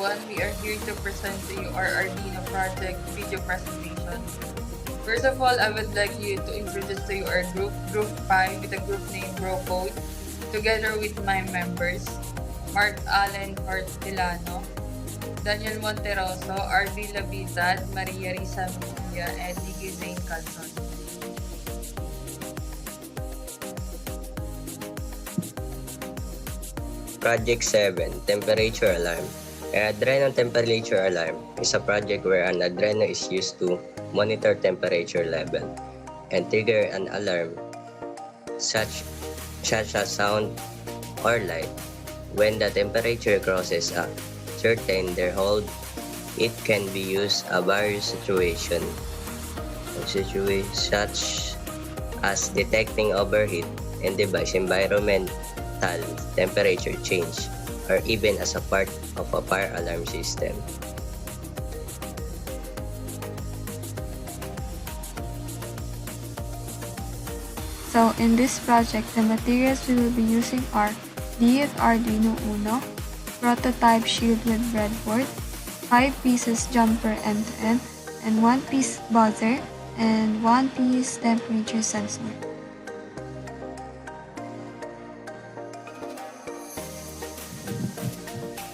everyone. We are here to present to you our Arduino project video presentation. First of all, I would like you to introduce to you our Group 5 with a group name Bro Code, together with my members, Mark Allen Hortilano, Daniel Monteroso, RB Labitad, Maria Risa Mejia, and Diggy Zane Calzon. Project 7, Temperature Alarm. An Adreno Temperature Alarm is a project where an Adreno is used to monitor temperature level and trigger an alarm such as sound or light. When the temperature crosses a certain threshold, it can be used in various situations such as detecting overheat and device environmental temperature change, or even as a part of a fire alarm system. So in this project, the materials we will be using are DF Arduino Uno, prototype shield with breadboard, 5 pieces jumper end-to-end, and 1 piece buzzer, and 1 piece temperature sensor.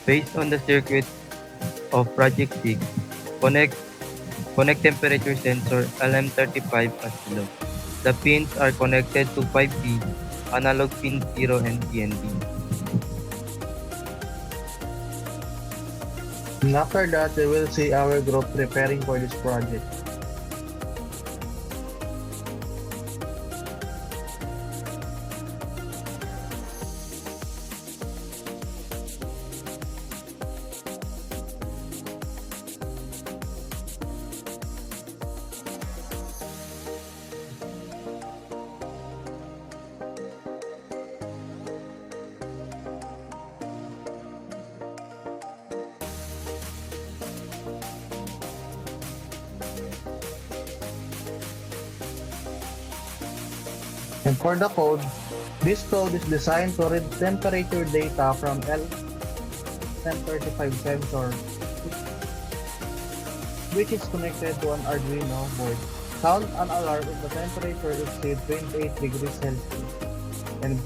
Based on the circuit of Project 6, connect temperature sensor LM35 as below. The pins are connected to 5P, analog pin 0 and PND. And after that, we will see our group preparing for this project. And for the code, this code is designed to read temperature data from LM35 sensor, which is connected to an Arduino board. Sound an alarm if the temperature exceeds 28 degrees Celsius, and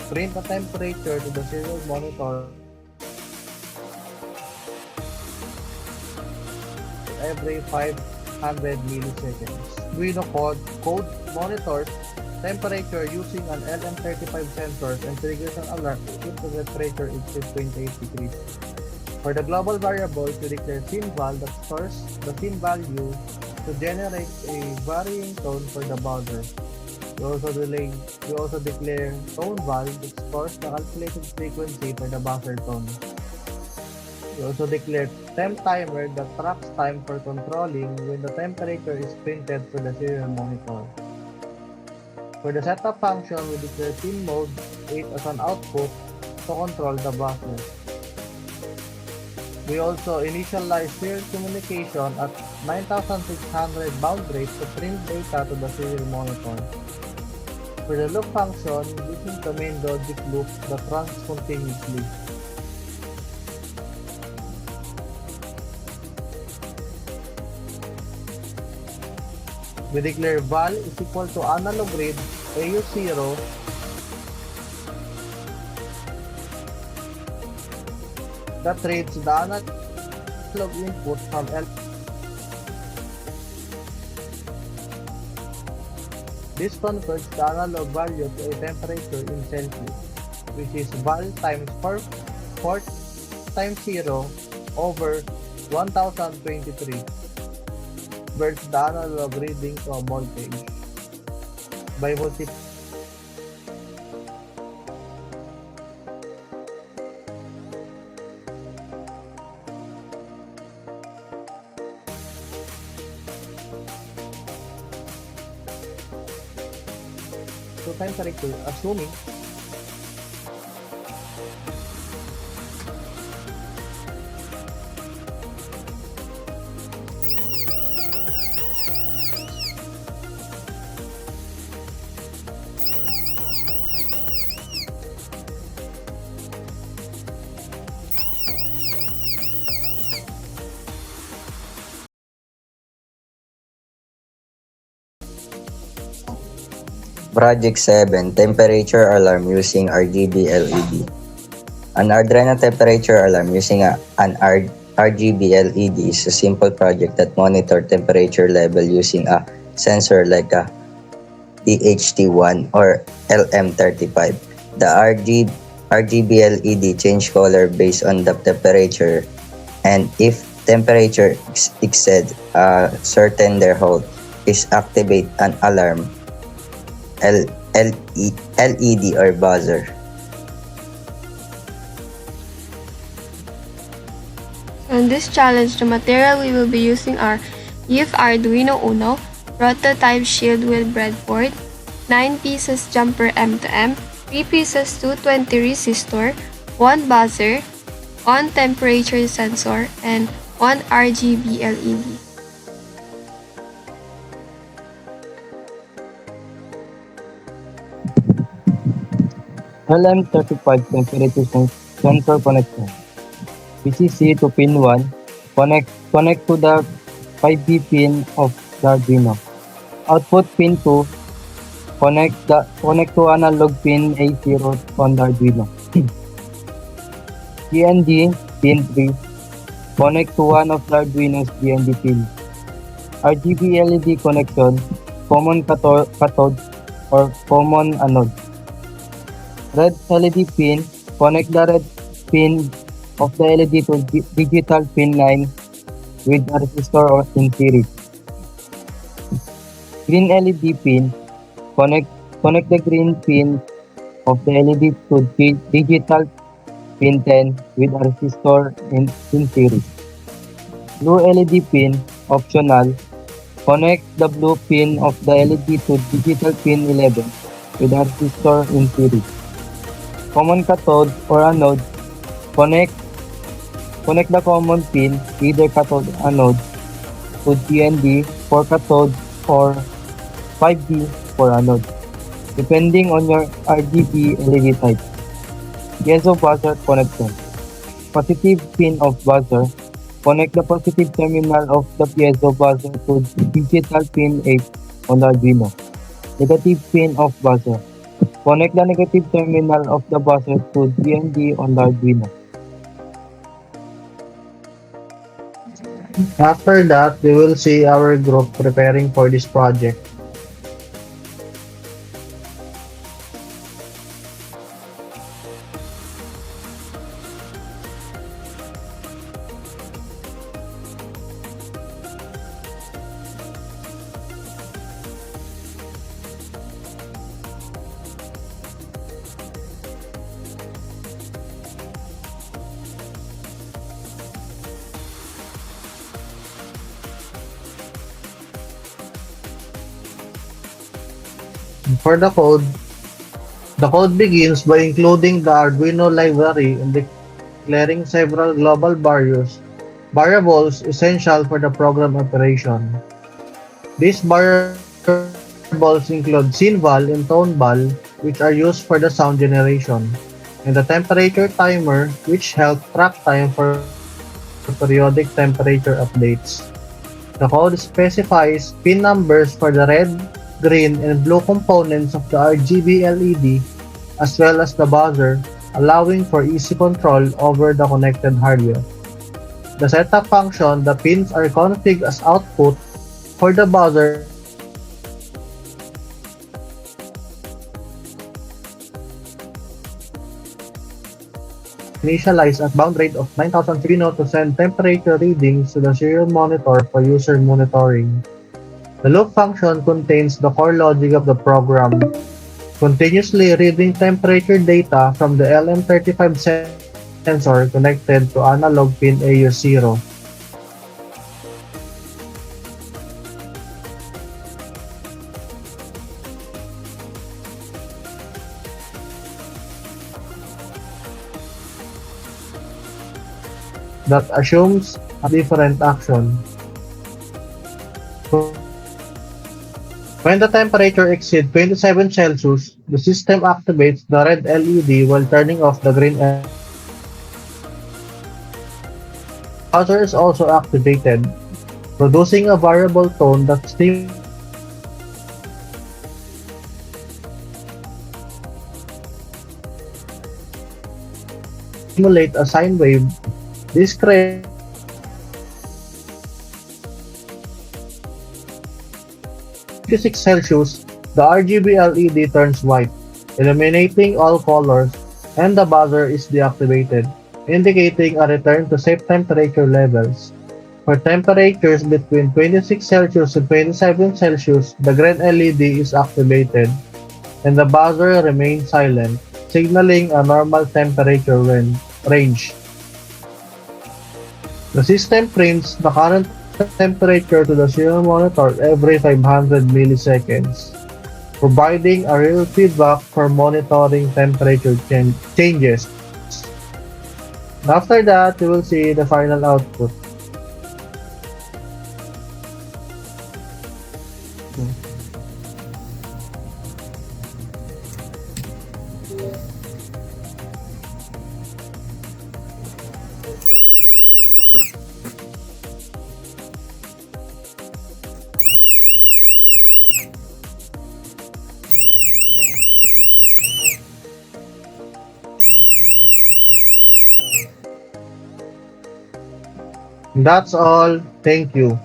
print the temperature to the serial monitor every 500 milliseconds. Arduino code monitors temperature using an LM35 sensor and triggers an alert if the temperature exceeds 28 degrees. For the global variables, we declare scene val that stores the scene value to generate a varying tone for the buzzer. We also declare tone val that stores the calculated frequency for the buzzer tone. We also declare temp timer that tracks time for controlling when the temperature is printed for the serial monitor. For the setup function, we declare pin mode 8 as an output to control the buzzer. We also initialize serial communication at 9600 baud rate to print data to the serial monitor. For the loop function, using the main logic loop that runs continuously. We declare val is equal to analog read AU0 that reads the analog input from L. This converts the analog value to a temperature in Celsius, which is val times 4 times 0 over 1023. Converts the analog reading to a voltage by multiplying to temperature, assuming Project 7, temperature alarm using RGB LED. An Arduino temperature alarm using an RGB LED is a simple project that monitors temperature level using a sensor like a THT1 or LM35. The RGB LED change color based on the temperature, and if temperature exceeds a certain threshold, is activate an alarm LED or buzzer. So in this challenge, the material we will be using are EF Arduino Uno, prototype shield with breadboard, 9 pieces jumper M2M, 3 pieces 220 resistor, 1 buzzer, 1 temperature sensor, and 1 RGB LED. LM35 temperature sensor connection. VCC to pin 1. Connect to the 5B pin of the Arduino. Output pin 2. Connect to analog pin A0 on the Arduino. GND pin 3. Connect to one of the Arduino's GND pins. RGB LED connection. Common cathode or common anode. Red LED pin. Connect the red pin of the LED to digital pin 9 with a resistor or in series. Green LED pin. Connect the green pin of the LED to digital pin 10 with a resistor in series. Blue LED pin, optional. Connect the blue pin of the LED to digital pin 11 with a resistor in series. Common cathode or anode. Connect the common pin, either cathode or anode, to GND for cathode or 5D for anode, depending on your RGB LED type. Piezo buzzer connection. Positive pin of buzzer. Connect the positive terminal of the piezo buzzer to digital pin 8 on the Arduino. Negative pin of buzzer. Connect the negative terminal of the buzzer to GND on the Arduino. After that, we will see our group preparing for this project. For the code begins by including the Arduino library and declaring several global variables essential for the program operation. These variables include SynVal and ToneVal, which are used for the sound generation, and the temperature timer, which helps track time for periodic temperature updates. The code specifies pin numbers for the red, green, and blue components of the RGB LED, as well as the buzzer, allowing for easy control over the connected hardware. The setup function, the pins are configured as output for the buzzer and the red LED. Initialized at bound rate of 9000 to send temperature readings to the serial monitor for user monitoring. The loop function contains the core logic of the program, continuously reading temperature data from the LM35 sensor connected to analog pin AU0. That assumes a different action. When the temperature exceeds 27 Celsius, the system activates the red LED while turning off the green LED. The buzzer is also activated, producing a variable tone that stimulates the temperature. simulate a sine wave. This creates a continuous sine wave at 26 Celsius. The RGB LED turns white, illuminating all colors, and the buzzer is deactivated, indicating a return to safe temperature levels. For temperatures between 26 Celsius and 27 Celsius, the green LED is activated, and the buzzer remains silent, signaling a normal temperature range. The system prints the current temperature to the serial monitor every 500 milliseconds, providing a real feedback for monitoring temperature changes. After that, you will see the final output. That's all. Thank you.